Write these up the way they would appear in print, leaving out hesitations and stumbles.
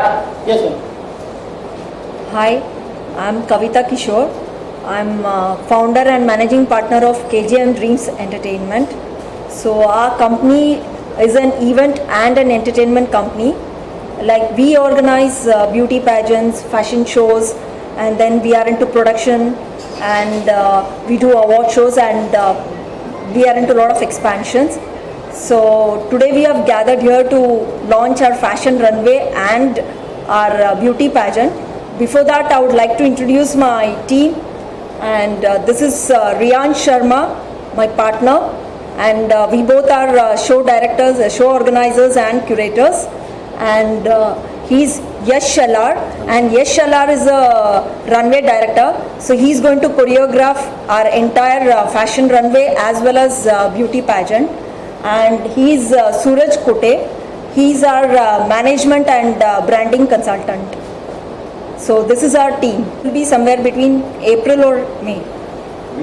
Yes, ma'am. Hi, I'm Kavita Kishore. I'm founder and managing partner of KGM Dreams Entertainment. So our company is an event and an entertainment company. Like we organize beauty pageants, fashion shows, and then we are into production, and we do award shows, and we are into a lot of expansions. So today we have gathered here to launch our fashion runway and our beauty pageant. Before that, I would like to introduce my team, and this is Riyan Sharma, my partner, and we both are show directors, show organizers and curators, and he's Yash Shalar, and Yash Shalar is a runway director, so he's going to choreograph our entire fashion runway as well as beauty pageant. And he's Suraj Kote, he's our management and branding consultant. So this is our team. It will be somewhere between April or May.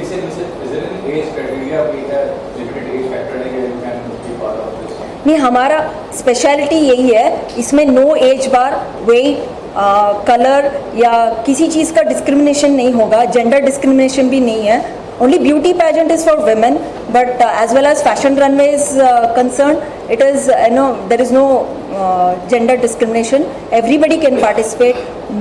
Is there an age criteria? We have limited age factor you can be part of this? नहीं, हमारा speciality यही है, इसमें no as बार, wait, colour या किसी चीज़ का discrimination नहीं होगा, जेंडर डिस्क्रिमिनेशन भी नहीं है. Only beauty pageant is for women, but as well as fashion runway is concerned, it is there is no gender discrimination. Everybody can participate.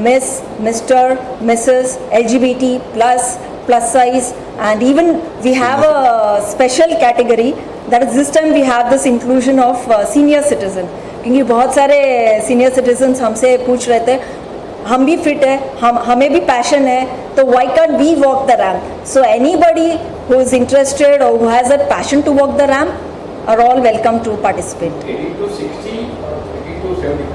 Miss, Mr, Mrs, LGBT plus size, and even we have a special category that is this time we have this inclusion of senior citizen. क्योंकि बहुत सारे senior citizens हमसे पूछ रहे थे, हम भी fit है, हमें भी पैशन है, तो why can't we walk the ramp. So anybody who is interested और who has a passion to walk the ramp are all welcome to participate. 18 to 60 or 18 to 70?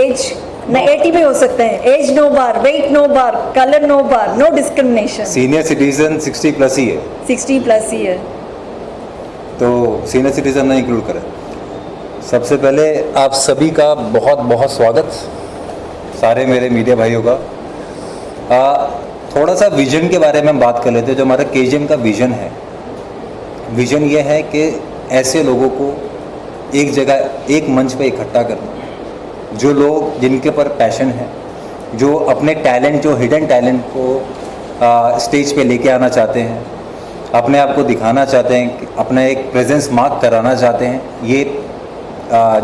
Age न 80 भी हो सकते हैं. Age no bar, weight no bar, colour no bar, no discrimination. Senior citizen 60 plus ही है. 60 plus ही है. तो सीनियर सिटीजन ने इंक्लूड करें. सबसे पहले आप सभी का बहुत बहुत स्वागत, सारे मेरे मीडिया भाइयों का. थोड़ा सा विजन के बारे में हम बात कर लेते हैं. जो हमारा केजीएम का विजन है, विजन ये है कि ऐसे लोगों को एक जगह, एक मंच पे इकट्ठा करना, जो लोग जिनके ऊपर पैशन है, जो अपने टैलेंट, जो हिडन टैलेंट को स्टेज पे लेके आना चाहते हैं, अपने आप को दिखाना चाहते हैं, अपना एक प्रेजेंस मार्क कराना चाहते हैं. ये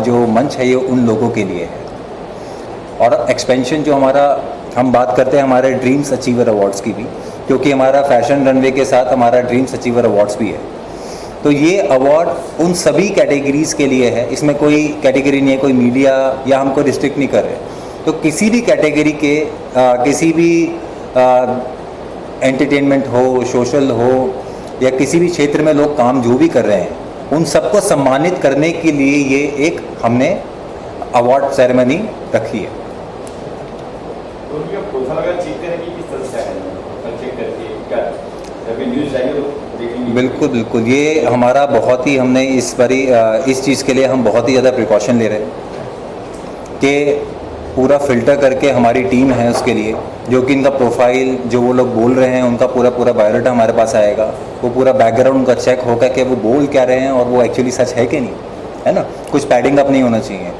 जो मंच है ये उन लोगों के लिए है. और एक्सपेंशन जो हमारा, हम बात करते हैं हमारे ड्रीम्स अचीवर अवार्ड्स की भी, क्योंकि हमारा फैशन रनवे के साथ हमारा ड्रीम्स अचीवर अवार्ड्स भी है. तो ये अवार्ड उन सभी कैटेगरीज़ के लिए है. इसमें कोई कैटेगरी नहीं है, कोई मीडिया या हमको रिस्ट्रिक्ट नहीं कर रहे. तो किसी भी कैटेगरी के किसी भी एंटरटेनमेंट हो, सोशल हो, या किसी भी क्षेत्र में लोग काम जो भी कर रहे हैं, उन सबको सम्मानित करने के लिए ये एक हमने अवार्ड सेरेमनी रखी है. बिल्कुल बिल्कुल. ये हमारा बहुत ही, हमने इस बारी इस चीज़ के लिए हम बहुत ही ज़्यादा प्रिकॉशन ले रहे हैं कि पूरा फ़िल्टर करके हमारी टीम है उसके लिए, जो कि इनका प्रोफाइल, जो वो लोग बोल रहे हैं उनका पूरा बायोडाटा हमारे पास आएगा. वो पूरा बैकग्राउंड उनका चेक होगा कि वो बोल क्या रहे हैं और वो एक्चुअली सच है कि नहीं, है ना. कुछ पैडिंग अप नहीं होना चाहिए,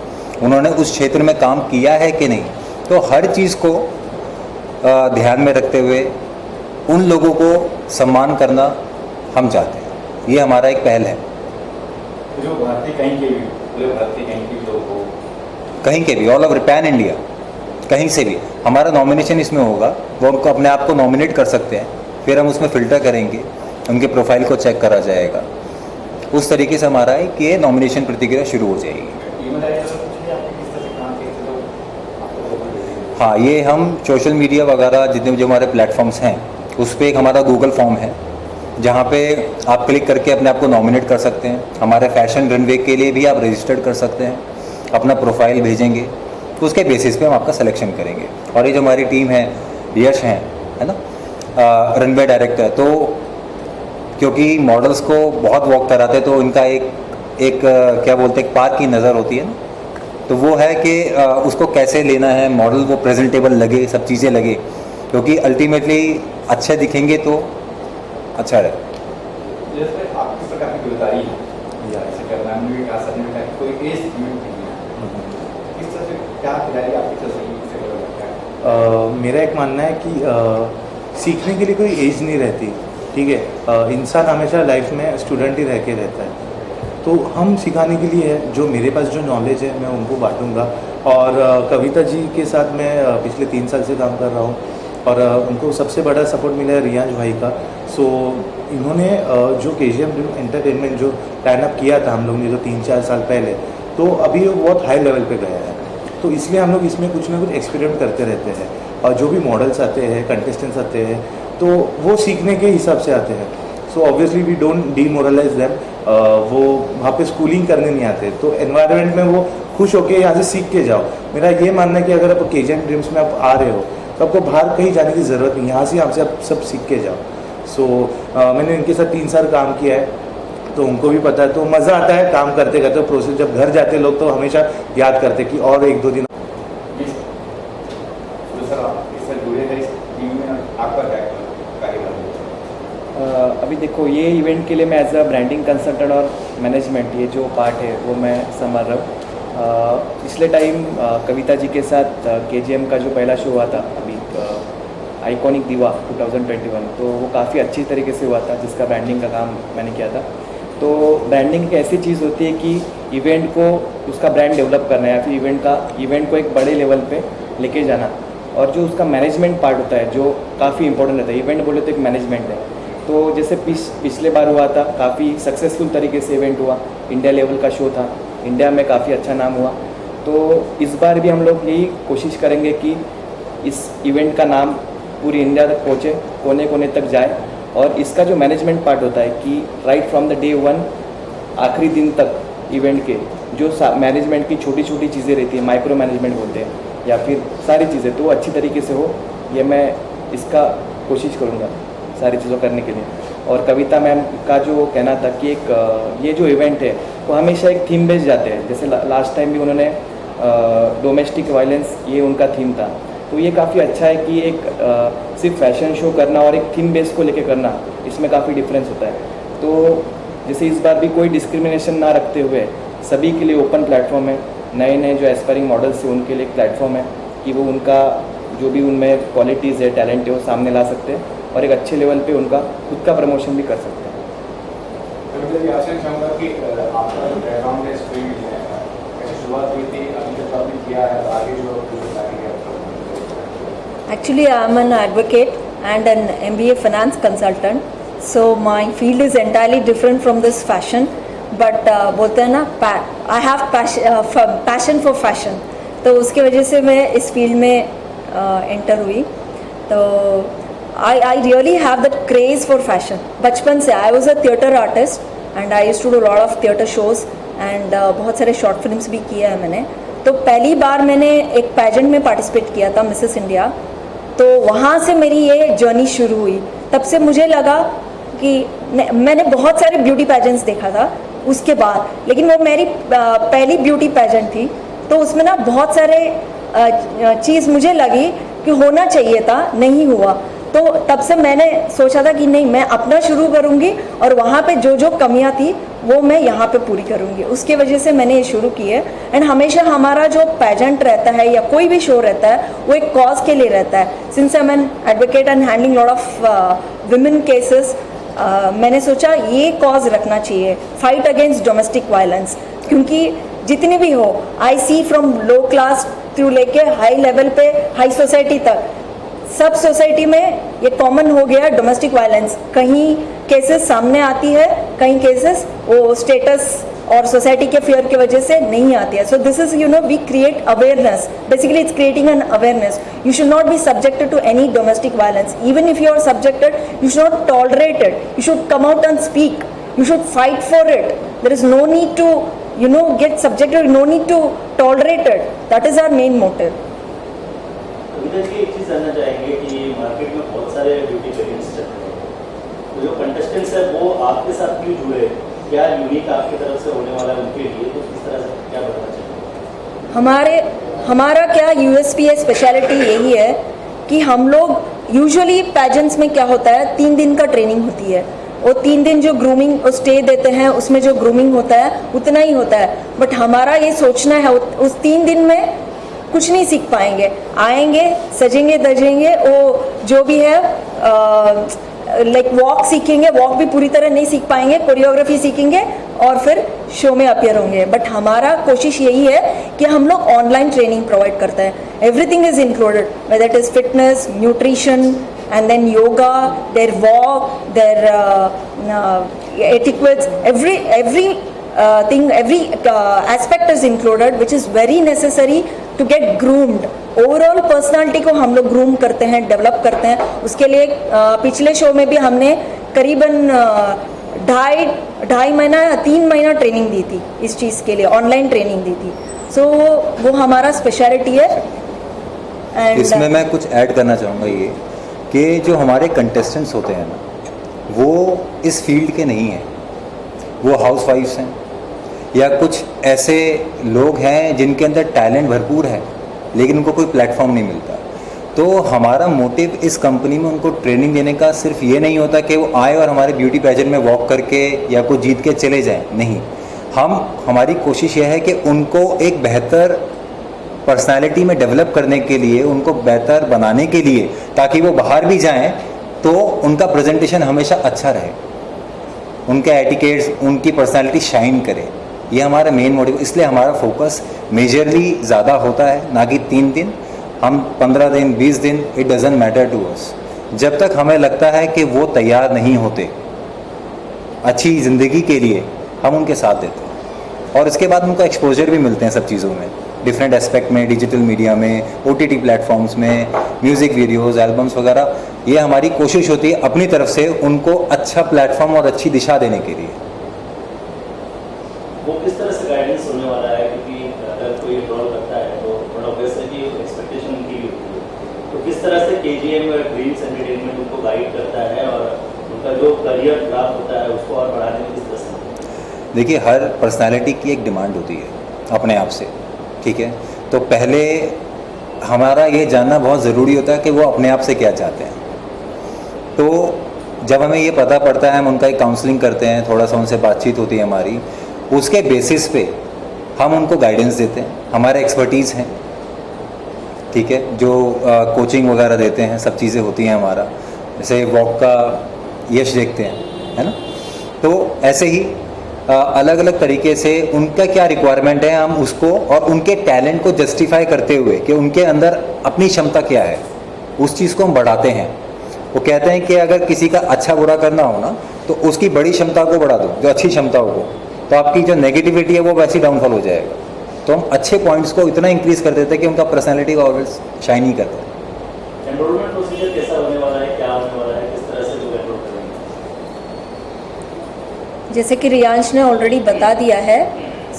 उन्होंने उस क्षेत्र में काम किया है कि नहीं. तो हर चीज़ को ध्यान में रखते हुए उन लोगों को सम्मान करना हम चाहते हैं. ये हमारा एक पहल है. जो भारतीय कहीं के भी, पूरे भारतीय कहीं के भी लोगों को, कहीं के भी, ऑल ओवर पैन इंडिया, कहीं से भी हमारा नॉमिनेशन इसमें होगा. वो हमको अपने आप को नॉमिनेट कर सकते हैं, फिर हम उसमें फ़िल्टर करेंगे, उनके प्रोफाइल को चेक करा जाएगा. उस तरीके से हमारा है कि नॉमिनेशन प्रक्रिया शुरू हो जाएगी. हाँ, ये हम सोशल मीडिया वगैरह जितने जो हमारे प्लेटफॉर्म्स हैं उस पर एक हमारा गूगल फॉर्म है, जहाँ पे आप क्लिक करके अपने आप को नॉमिनेट कर सकते हैं. हमारे फैशन रनवे के लिए भी आप रजिस्टर्ड कर सकते हैं, अपना प्रोफाइल भेजेंगे तो उसके बेसिस पे हम आपका सिलेक्शन करेंगे. और ये जो हमारी टीम है, यश हैं, है ना, रनवे डायरेक्टर, तो क्योंकि मॉडल्स को बहुत वॉक कराते हैं तो इनका एक क्या बोलते हैं, एक पार्क की नज़र होती है ना. तो वो है कि उसको कैसे लेना है, मॉडल को प्रेजेंटेबल लगे, सब चीज़ें लगे, क्योंकि अल्टीमेटली अच्छे दिखेंगे तो अच्छा है. जैसे आपकी प्रकार की गिरफ्तारी है या ऐसे करना में भी कोई एज लिमिट नहीं है, किस तरह से क्या खिलाड़ी आपकी तस्वीर से लगता है? मेरा एक मानना है कि सीखने के लिए कोई एज नहीं रहती, ठीक है। इंसान हमेशा लाइफ में स्टूडेंट ही रह के रहता है, तो हम सिखाने के लिए है, जो मेरे पास जो नॉलेज है मैं उनको बांटूंगा। और कविता जी के साथ मैं पिछले 3 साल से काम कर रहा हूँ, और उनको सबसे बड़ा सपोर्ट मिला है रियांश भाई का। सो इन्होंने जो KGM ड्रीम एंटरटेनमेंट जो प्लान अप किया था हम लोग ने जो 3-4 साल पहले, तो अभी वो बहुत हाई लेवल पे गया है। तो इसलिए हम लोग इसमें कुछ ना कुछ एक्सपेरिमेंट करते रहते हैं, और जो भी मॉडल्स आते हैं, कंटेस्टेंट्स आते हैं, तो वो सीखने के हिसाब से आते हैं। So obviously we don't demoralise them, वो वहाँ पे स्कूलिंग करने नहीं आते, तो एनवायरनमेंट में वो खुश होके यहाँ से सीख के जाओ। मेरा ये मानना है कि अगर आप KGM ड्रीम्स में आप आ रहे हो तो आपको बाहर कहीं जाने की ज़रूरत नहीं, यहाँ से आपसे आप सब सीख के जाओ। सो मैंने इनके साथ 3 साल काम किया है, तो उनको भी पता है, तो मज़ा आता है काम करते करते। प्रोसेस जब घर जाते लोग तो हमेशा याद करते कि और 1-2 दिन। तो सर आप इससे जुड़े हैं, इस टीम में आपका क्या कार्यकाल है? अभी देखो, ये इवेंट के लिए मैं एज अ ब्रांडिंग कंसल्टेंट और मैनेजमेंट, ये जो पार्ट है वो मैं संभाल रहा हूँ। पिछले टाइम कविता जी के साथ KGM का जो पहला शो हुआ था अभी आइकॉनिक दीवा 2021, तो वो काफ़ी अच्छी तरीके से हुआ था, जिसका ब्रांडिंग का काम मैंने किया था। तो ब्रांडिंग एक ऐसी चीज़ होती है कि इवेंट को उसका ब्रांड डेवलप करना है, या फिर इवेंट को एक बड़े लेवल पे लेके जाना, और जो उसका मैनेजमेंट पार्ट होता है जो काफ़ी इंपॉर्टेंट रहता है। इवेंट बोले तो एक मैनेजमेंट है। तो जैसे पिछले बार हुआ था, काफ़ी सक्सेसफुल तरीके से इवेंट हुआ, इंडिया लेवल का शो था, इंडिया में काफ़ी अच्छा नाम हुआ। तो इस बार भी हम लोग यही कोशिश करेंगे कि इस इवेंट का नाम पूरी इंडिया तक पहुँचे, कोने कोने तक जाए। और इसका जो मैनेजमेंट पार्ट होता है कि राइट फ्रॉम द डे 1 आखिरी दिन तक इवेंट के जो मैनेजमेंट की छोटी छोटी चीज़ें रहती है, माइक्रो मैनेजमेंट बोलते हैं, या फिर सारी चीज़ें, तो वो अच्छी तरीके से हो, ये मैं इसका कोशिश करूँगा सारी चीज़ों करने के लिए। और कविता मैम का जो कहना था कि ये जो इवेंट है वो हमेशा एक थीम बेस्ड जाते हैं। जैसे लास्ट टाइम भी उन्होंने डोमेस्टिक वायलेंस, ये उनका थीम था। तो ये काफ़ी अच्छा है कि एक सिर्फ फैशन शो करना और एक थीम बेस को लेके करना, इसमें काफ़ी डिफरेंस होता है। तो जैसे इस बार भी कोई डिस्क्रिमिनेशन ना रखते हुए सभी के लिए ओपन प्लेटफॉर्म है, नए नए जो एस्पायरिंग मॉडल्स हैं उनके लिए एक प्लेटफॉर्म है कि वो उनका जो भी उनमें क्वालिटीज़ है, टैलेंट है, वो सामने ला सकते हैं और एक अच्छे लेवल पे उनका खुद का प्रमोशन भी कर सकते हैं। तो मुझे आपसे चाहूँगा कि आपका जो बैकग्राउंड है, स्ट्रीम है, कैसे शुरुआत हुई थी, अभी तक आपने किया है, आगे जो Actually, I am an advocate and an MBA finance consultant. So my field is entirely different from this fashion. But बोलते हैं ना, I have passion for fashion. तो उसके वजह से मैं इस फील्ड में एंटर हुई। तो I really have that craze for fashion. बचपन से I was a theatre artist and I used to do a lot of theatre shows and बहुत सारे शॉर्ट फिल्म्स भी किए हैं मैंने। तो पहली बार मैंने एक पैजेंट में पार्टिसिपेट किया था, मिसेस इंडिया। तो वहाँ से मेरी ये जर्नी शुरू हुई। तब से मुझे लगा कि मैंने बहुत सारे ब्यूटी पैजेंट्स देखा था उसके बाद, लेकिन वो मेरी पहली ब्यूटी पैजेंट थी। तो उसमें ना बहुत सारे चीज़ मुझे लगी कि होना चाहिए था, नहीं हुआ। तो तब से मैंने सोचा था कि नहीं, मैं अपना शुरू करूँगी और वहाँ पे जो जो कमियाँ थी वो मैं यहाँ पे पूरी करूँगी। उसके वजह से मैंने ये शुरू की है। एंड हमेशा हमारा जो पैजेंट रहता है या कोई भी शो रहता है वो एक कॉज के लिए रहता है। Since I am an advocate and handling lot of women cases, मैंने सोचा ये कॉज रखना चाहिए, फाइट अगेंस्ट डोमेस्टिक वायलेंस। क्योंकि जितनी भी हो, आई सी फ्रॉम लो क्लास थ्रू लेके हाई लेवल पे, हाई सोसाइटी तक, सब सोसाइटी में ये कॉमन हो गया डोमेस्टिक वायलेंस। कहीं केसेस सामने आती है, कहीं केसेस वो स्टेटस और सोसाइटी के फियर की वजह से नहीं आती है। So this is we create awareness, basically it's creating an awareness. You should not be subjected to any domestic violence. Even if you are subjected, you should not tolerate it, you should come out and speak, you should fight for it. There is no need to get subjected, no need to tolerate it. That is our main motive. Kavita ji, एक चीज़ जानना चाहेंगे कि market में बहुत सारे beauty pageants चल रहे हैं, तो जो कंटेस्टेंट्स है वो आपके साथ क्यों जुड़े, क्या यूनिक आपकी तरफ से होने वाला है उनके लिए, तो किस तरह से क्या बताना चाहिए? हमारा क्या यूएसपी है, स्पेशलिटी यही है कि हम लोग यूजुअली पैजेंट्स में क्या होता है, 3 दिन का ट्रेनिंग होती है। वो 3 दिन जो ग्रूमिंग स्टे देते हैं उसमें जो ग्रूमिंग होता है उतना ही होता है, बट हमारा ये सोचना है उस 3 दिन में कुछ नहीं सीख पाएंगे। आएंगे, सजेंगे दजेंगे, वो जो भी है लाइक वॉक सीखेंगे, वॉक भी पूरी तरह नहीं सीख पाएंगे, कोरियोग्राफी सीखेंगे और फिर शो में अपीयर होंगे। बट हमारा कोशिश यही है कि हम लोग ऑनलाइन ट्रेनिंग प्रोवाइड करते हैं। Everything is included, whether it is fitness, nutrition and then yoga, their walk, their etiquettes, every thing, every aspect is included, which is very necessary to get groomed. Overall personality को हम लोग groom करते हैं, develop करते हैं। उसके लिए पिछले शो में भी हमने करीबन 2.5 महीना या 3 महीना ट्रेनिंग दी थी इस चीज़ के लिए, ऑनलाइन ट्रेनिंग दी थी। सो वो हमारा स्पेशलिटी है। एंड इसमें मैं कुछ ऐड करना चाहूँगा ये कि जो हमारे कंटेस्टेंट्स होते हैं ना, वो इस फील्ड के नहीं हैं, वो हाउसवाइफ्स हैं या कुछ ऐसे लोग हैं जिनके अंदर टैलेंट भरपूर है लेकिन उनको कोई प्लेटफॉर्म नहीं मिलता। तो हमारा मोटिव इस कंपनी में उनको ट्रेनिंग देने का सिर्फ ये नहीं होता कि वो आए और हमारे ब्यूटी पैजेंट में वॉक करके या कुछ जीत के चले जाएं, नहीं। हमारी कोशिश ये है कि उनको एक बेहतर पर्सनालिटी में डेवलप करने के लिए, उनको बेहतर बनाने के लिए, ताकि वो बाहर भी जाएं तो उनका प्रेजेंटेशन हमेशा अच्छा रहे, उनके एटिकेट्स, उनकी पर्सनालिटी शाइन करे। ये हमारा मेन मोटिव, इसलिए हमारा फोकस मेजरली ज़्यादा होता है, ना कि 3 दिन। हम 15 दिन, 20 दिन, it doesn't matter to us. जब तक हमें लगता है कि वो तैयार नहीं होते अच्छी ज़िंदगी के लिए, हम उनके साथ देते हैं और इसके बाद उनको एक्सपोजर भी मिलते हैं सब चीज़ों में, डिफरेंट एस्पेक्ट में, डिजिटल मीडिया में, OTT प्लेटफॉर्म्स में, म्यूज़िक वीडियोस, एल्बम्स वगैरह। ये हमारी कोशिश होती है अपनी तरफ से उनको अच्छा प्लेटफॉर्म और अच्छी दिशा देने के लिए। वो किस तरह से गाइडेंस होने वाला है, क्योंकि अगर कोई रोल करता है तो बड़ा ऑब्वियस है कि एक्सपेक्टेशन उनकी भी होती है। तो किस तरह से KGM और ड्रीम्स एंटरटेनमेंट उनको गाइड करता है और उनका जो करियर ग्राफ होता है उसको और बढ़ाने में किस तरह से? देखिए, हर पर्सनालिटी की एक डिमांड होती है अपने आप से, ठीक है। तो पहले हमारा ये जानना बहुत ज़रूरी होता है कि वो अपने आप से क्या चाहते हैं। तो जब हमें ये पता पड़ता है, हम उनका एक काउंसलिंग करते हैं, थोड़ा सा उनसे बातचीत होती है हमारी, उसके बेसिस पे हम उनको गाइडेंस देते हैं। हमारे एक्सपर्टीज़ हैं, ठीक है, जो कोचिंग वगैरह देते हैं, सब चीज़ें होती हैं हमारा। जैसे वॉक का यश देखते हैं, है ना। तो ऐसे ही अलग अलग तरीके से उनका क्या रिक्वायरमेंट है, हम उसको और उनके टैलेंट को जस्टिफाई करते हुए कि उनके अंदर अपनी क्षमता क्या है, उस चीज़ को हम बढ़ाते हैं। वो कहते हैं कि अगर किसी का अच्छा बुरा करना हो ना, तो उसकी बड़ी क्षमता को बढ़ा दो, जो अच्छी क्षमताओं को, तो आपकी जो नेगेटिविटी है वो वैसे ही डाउनफॉल हो जाएगा। तो हम अच्छे पॉइंट्स को इतना इंक्रीज़ कर देते हैं कि उनका पर्सनैलिटी को ऑलवेज शाइन ही करता है। एनरोलमेंट प्रोसीजर कैसा होने वाला है, क्या होने वाला है, किस तरह से लोग एनरोल करेंगे? जैसे कि रियांश ने ऑलरेडी बता दिया है,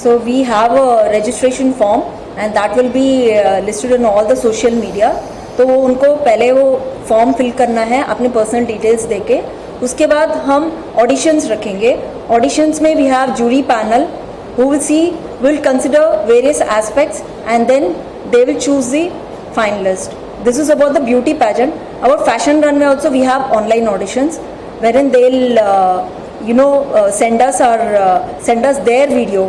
so we have a registration form and that will be listed on all the social media. तो वो उनको पहले वो फॉर्म फिल करना है अपने पर्सनल डिटेल्स देके। उसके बाद हम ऑडिशंस रखेंगे। ऑडिशंस में we have jury panel who will consider various aspects and then they will choose the finalist. This is about the beauty pageant. Our fashion runway also we have online auditions wherein they'll send us their video.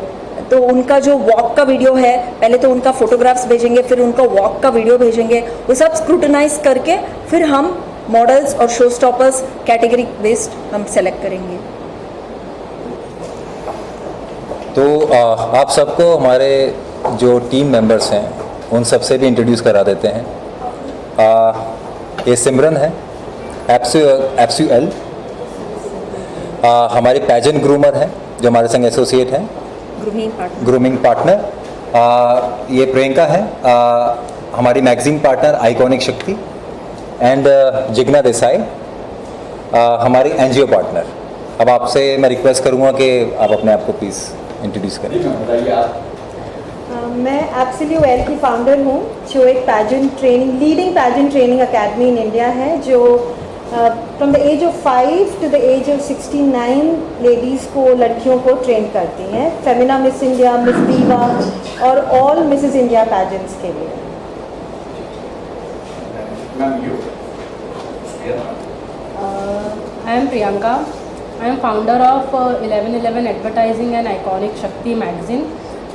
तो उनका जो walk का video है, पहले तो उनका photographs भेजेंगे, फिर उनका वॉक का वीडियो भेजेंगे, वो सब स्क्रूटनाइज करके फिर हम मॉडल्स और शो स्टॉपर्स कैटेगरी बेस्ड हम सेलेक्ट करेंगे। तो आप सबको हमारे जो टीम मेंबर्स हैं उन सबसे भी इंट्रोड्यूस करा देते हैं। ये सिमरन है, एप्सुएल हमारी पैजेंट ग्रूमर है जो हमारे संग एसोसिएट हैं, ग्रूमिंग पार्टनर। ये प्रियंका है, हमारी मैगजीन पार्टनर आइकॉनिक शक्ति। एंड जिग्ना देसाई हमारी एनजीओ पार्टनर। अब आपसे मैं रिक्वेस्ट करूँगा कि आप अपने आप को प्लीज़ इंट्रोड्यूस करें। बताइए आप। मैं एप्सुएल की फाउंडर हूँ, जो एक leading pageant training academy in India है, जो from the age of 5 to the age of 69 ladies को, लड़कियों को ट्रेन करती हैं, फेमिना मिस इंडिया, मिस दीवा और ऑल मिसेस इंडिया पैजेंट्स के लिए। Ma'am, you. I am Priyanka. I am founder of 1111 Advertising and Iconic Shakti magazine.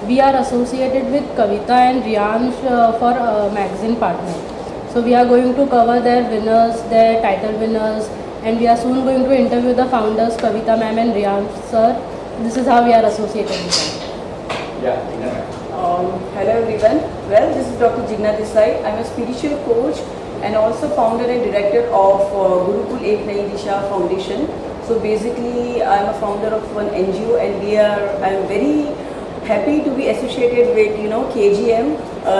We are associated with Kavita and Riyansh for magazine partner. So we are going to cover their winners, their title winners, and we are soon going to interview the founders Kavita ma'am and Riyansh sir. This is how we are associated with them. Yeah, Tina ma'am. Hello everyone. Well, this is Dr. Jigna Desai. I'm a spiritual coach and also founder and director of Gurukul Ek Nayi Disha Foundation. So basically, I'm a founder of one NGO, and I'm very happy to be associated with KGM.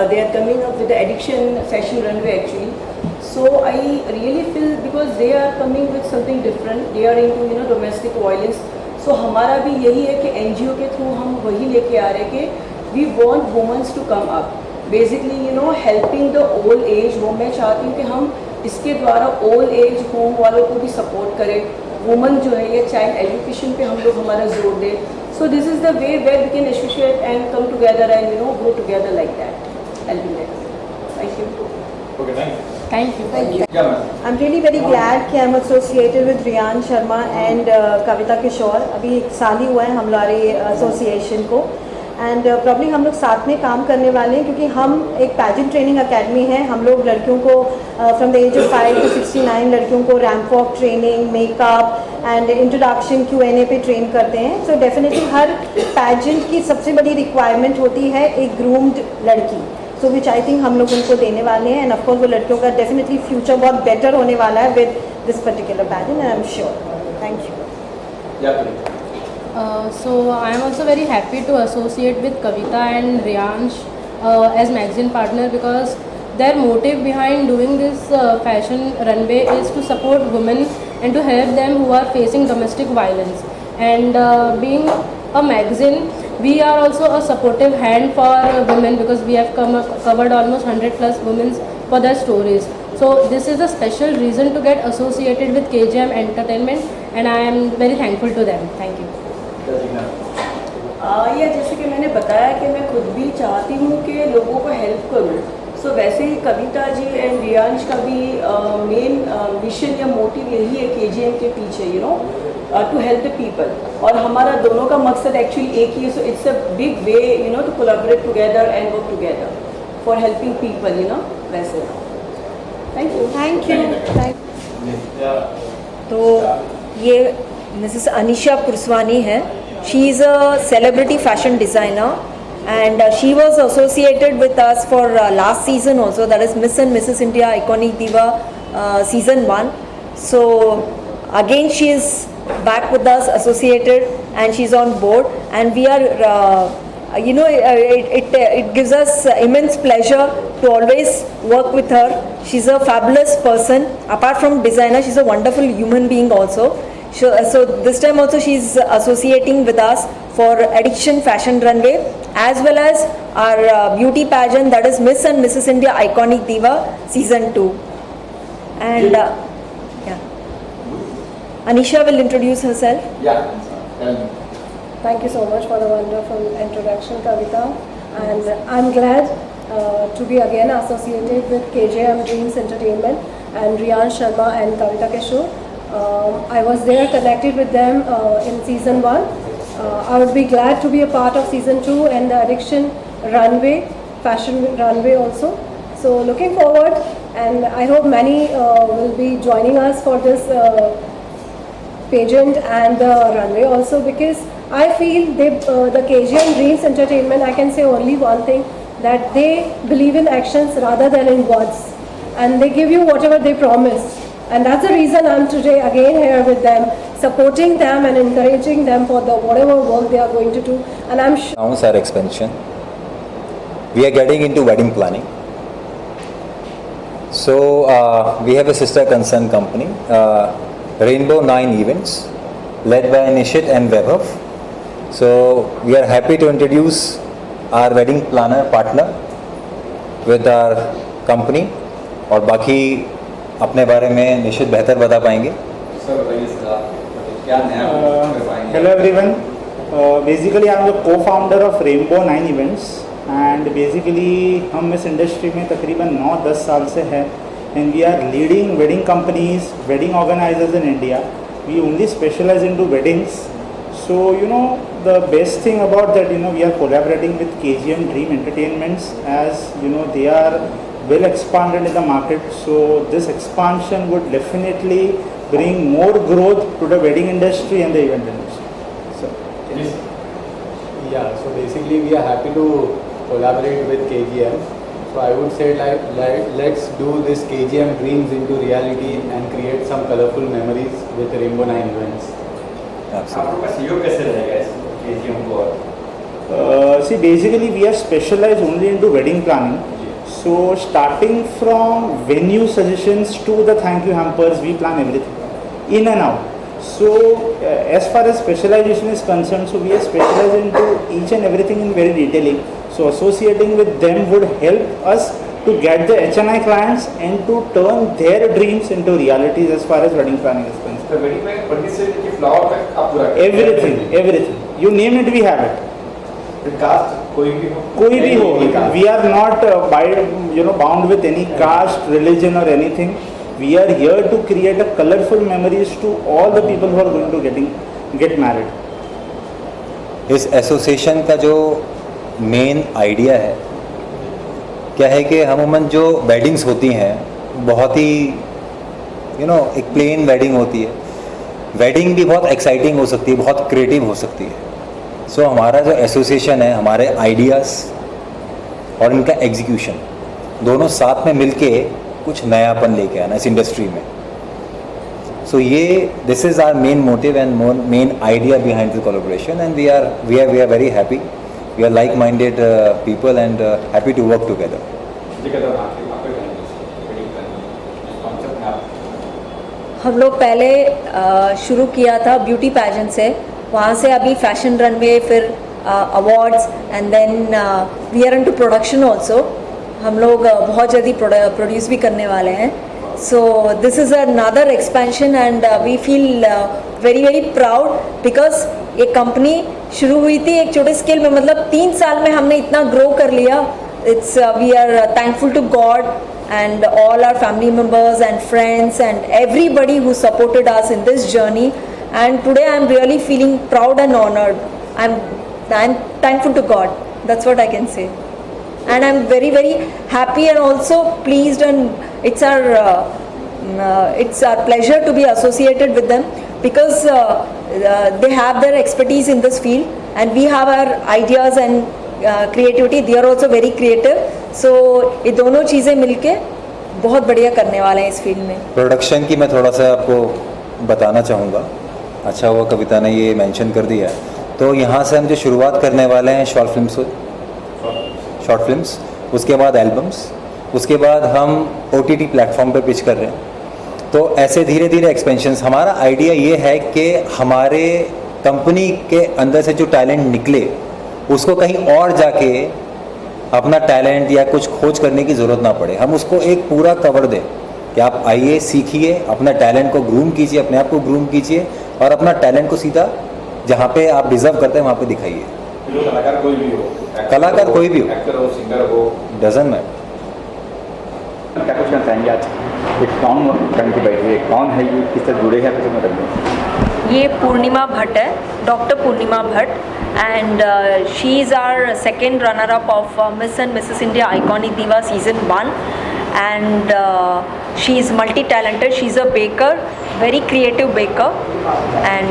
They are coming up with the addiction fashion runway actually. So I really feel because they are coming with something different. They are into domestic violence. So हमारा भी यही है कि NGO के through हम वही लेके आ रहे हैं कि we want women to come up. Basically helping the old age home. मैं चाहती हूँ कि हम इसके द्वारा old age home वालों को भी support करें. वुमन जो है ये चाइल्ड एजुकेशन पे हम लोग हमारा जोर दें. So this is the way where we can associate and come together and grow together like that. I'll be there. Thank you. Okay, thank you. Thank you. Thank you. Yeah, ma'am. I'm really very glad कि I'm associated with Riyan Sharma and Kavita Kishore. अभी 1 साल ही हुआ है हमारे association को, and probably हम लोग साथ में काम करने वाले हैं क्योंकि हम एक पैजेंट ट्रेनिंग अकेडमी है. हम लोग लड़कियों को from the age of 5 to 69 लड़कियों को ramp walk training, makeup and introduction Q&A पे ट्रेन करते हैं. सो डेफिनेटली हर पैजेंट की सबसे बड़ी रिक्वायरमेंट होती है एक ग्रूम्ड लड़की. सो विच आई थिंक हम लोग उनको देने वाले हैं, एंड ऑफकोर्स वो लड़कियों का डेफिनेटली फ्यूचर बहुत बेटर होने वाला है with this particular pageant, and I am sure. Thank you. Yeah, please. So I am also very happy to associate with Kavita and Riyansh as magazine partner because their motive behind doing this fashion runway is to support women and to help them who are facing domestic violence. And being a magazine, we are also a supportive hand for women because we have covered almost 100 plus women for their stories. So this is a special reason to get associated with KGM Entertainment, and I am very thankful to them. Thank you. या जैसे कि मैंने बताया कि मैं खुद भी चाहती हूँ कि लोगों को हेल्प करूँ. सो वैसे ही कविता जी एंड रियांश का भी मेन मिशन या मोटिव यही है KGM के पीछे टू हेल्प द पीपल. और हमारा दोनों का मकसद एक्चुअली एक ही है. So it's a big way to collaborate together and work together for helping people वैसे. Thank you. Thank you. तो ये मिसेस अनिशा पुरसवानी है. She is a celebrity fashion designer and she was associated with us for last season also, that is Miss and Mrs. India Iconic Diva season 1. So again she is back with us associated and she's on board, and we are it gives us immense pleasure to always work with her. She's a fabulous person. Apart from designer, she's a wonderful human being also. So this time also she's associating with us for Addiction Fashion Runway as well as our beauty pageant, that is Miss and Mrs. India Iconic Diva season 2. And Anisha will introduce herself. Yeah, tell me. Thank you so much for the wonderful introduction, Kavita. And I'm glad to be again associated with KGM Dreams Entertainment and Riyan Sharma and Kavita Kishore. I was there connected with them in season 1. I would be glad to be a part of season 2 and the Addiction Runway, Fashion Runway also. So looking forward, and I hope many will be joining us for this pageant and the runway also, because I feel the KGM Dreams Entertainment, I can say only one thing, that they believe in actions rather than in words, and they give you whatever they promise. And that's the reason I'm today again here with them, supporting them and encouraging them for the whatever work they are going to do. And I'm sure Announced our expansion. We are getting into wedding planning. So we have a sister concern company, Rainbow 9 Events, led by Nishit and Vaibhav. So we are happy to introduce our wedding planner partner with our company. और बाकी अपने बारे में निश्चित बेहतर बता पाएंगे. Sir बताइए सर, आप क्या नया कर पाएंगे? Hello everyone, basically I am the co founder of Rainbow 9 events, and basically हम इस इंडस्ट्री में तकरीबन 9-10 साल से हैं, and we are leading wedding companies, wedding organisers in India. We only specialize into weddings. So, the best thing about that, we are collaborating with KGM Dream Entertainments, as, they are well expanded in the market. So, this expansion would definitely bring more growth to the wedding industry and the event industry. So, Yeah, so basically we are happy to collaborate with KGM. So I would say let's do this KGM dreams into reality and create some colorful memories with Rainbow 9 events. Absolutely. आपका सहयोग कैसे रहेगा इस KGM को See, basically we are specialized only into wedding planning. So starting from venue suggestions to the thank you hampers, we plan everything in and out. So as far as specialization is concerned, so we are specialized into each and everything in very detailing. So associating with them would help us to get the HNI clients and to turn their dreams into realities as far as wedding planning is concerned. तो wedding में पंडित से लेके flower तक आप पूरा Everything. You name it, we have it. Caste कोई भी हो We are not bound with any caste, religion or anything. We are here to create a colorful memories to all the people who are going to get married. इस association का जो main idea है क्या है कि अमूमन जो weddings होती हैं बहुत ही एक प्लेन वेडिंग होती है. वेडिंग भी बहुत एक्साइटिंग हो सकती है, बहुत क्रिएटिव हो सकती है. सो हमारा जो एसोसिएशन है, हमारे आइडियाज़ और इनका एग्जीक्यूशन दोनों साथ में मिलके कुछ नयापन लेके आना इस इंडस्ट्री में. सो ये this is our main motive and main idea behind the collaboration, and we are very happy. We are like minded people and happy to work together. हम लोग पहले शुरू किया था ब्यूटी पैजेंट से, वहाँ से अभी फैशन रनवे, फिर awards, and then we are into production also. हम लोग बहुत जल्दी प्रोड्यूस भी करने वाले हैं. So this is another expansion and we feel very very proud because ये कंपनी शुरू हुई थी एक छोटे स्केल में, मतलब 3 साल में हमने इतना ग्रो कर लिया. It's we are thankful to God and all our family members and friends and everybody who supported us in this journey, and today I'm really feeling proud and honored. I'm thankful to God, that's what I can say, and I'm very very happy and also pleased, and it's our pleasure to be associated with them because they have their expertise in this field and we have our ideas and creativity. They are also very creative. सो ये दोनों चीज़ें मिलके बहुत बढ़िया करने वाले हैं इस फील्ड में. प्रोडक्शन की मैं थोड़ा सा आपको बताना चाहूँगा. अच्छा हुआ कविता ने ये मेंशन कर दिया. तो यहाँ से हम जो शुरुआत करने वाले हैं शॉर्ट फिल्म्स, उसके बाद एल्बम्स, उसके बाद हम OTT प्लेटफॉर्म पे पिच कर रहे हैं. तो ऐसे धीरे धीरे एक्सपेंशंस. हमारा आइडिया ये है कि हमारे कंपनी के अंदर से जो टैलेंट निकले उसको कहीं और जाके अपना टैलेंट या कुछ खोज करने की ज़रूरत ना पड़े. हम उसको एक पूरा कवर दें कि आप आइए, सीखिए, अपना टैलेंट को ग्रूम कीजिए, अपने आप को ग्रूम कीजिए और अपना टैलेंट को सीधा जहाँ पे आप डिज़र्व करते हैं वहाँ पे दिखाइए. कलाकार कोई भी हो, एक्टर हो, सिंगर हो, डजंट मैटर. क्या कुछ कहना चाहेंगे आज एक कौन बन के बैठे, कौन है ये, किससे जुड़े हैं, कैसे मतलब में? ये पूर्णिमा भट्ट है, doctor Purnima Bhatt, and she is our second runner-up of Miss and Mrs. India Iconic Diva Season 1, and she is multi-talented. She is a baker, very creative baker, and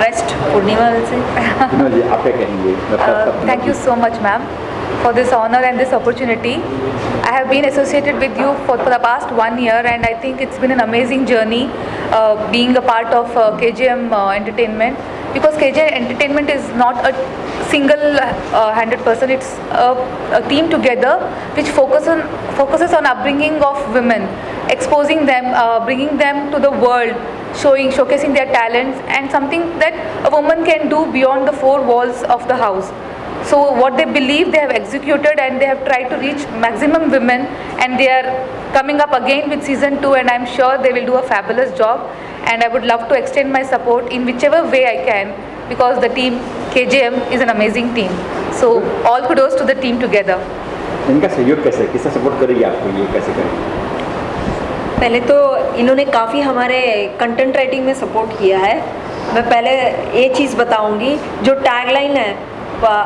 rest Purnima will say. आप क्या कहेंगे? Thank you so much, ma'am, for this honor and this opportunity. I have been associated with you for the past 1 year, and I think it's been an amazing journey being a part of KGM Entertainment, because KGM Entertainment is not a single-handed person. It's a team together which focuses on upbringing of women, exposing them, bringing them to the world, showcasing their talents and something that a woman can do beyond the 4 walls of the house. So what they believe they have executed, and they have tried to reach maximum women, and they are coming up again with season 2, and I'm sure they will do a fabulous job, and I would love to extend my support in whichever way I can, because the team KGM is an amazing team. So all kudos to the team together. इनका सहयोग कैसे, किससे support करेगी आपको, ये कैसे करेगी? पहले तो इन्होंने काफ़ी हमारे कंटेंट राइटिंग में सपोर्ट किया है। मैं पहले ये चीज़ बताऊंगी, जो टैगलाइन है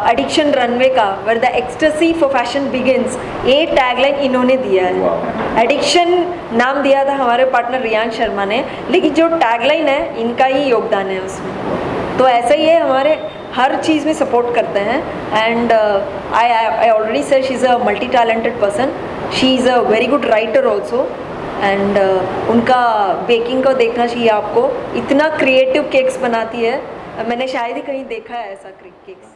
एडिक्शन रनवे का, where the ecstasy for fashion begins, ये टैगलाइन इन्होंने दिया है। एडिक्शन नाम दिया था हमारे पार्टनर रियान शर्मा ने, लेकिन जो टैगलाइन है इनका ही योगदान है उसमें। तो ऐसा ही है, हमारे हर चीज़ में सपोर्ट करते हैं। And I already said she is a multi talented person, she is a very good writer also. And उनका बेकिंग को देखना चाहिए आपको, इतना क्रिएटिव केक्स बनाती है, मैंने शायद ही कहीं देखा है ऐसा केक्स।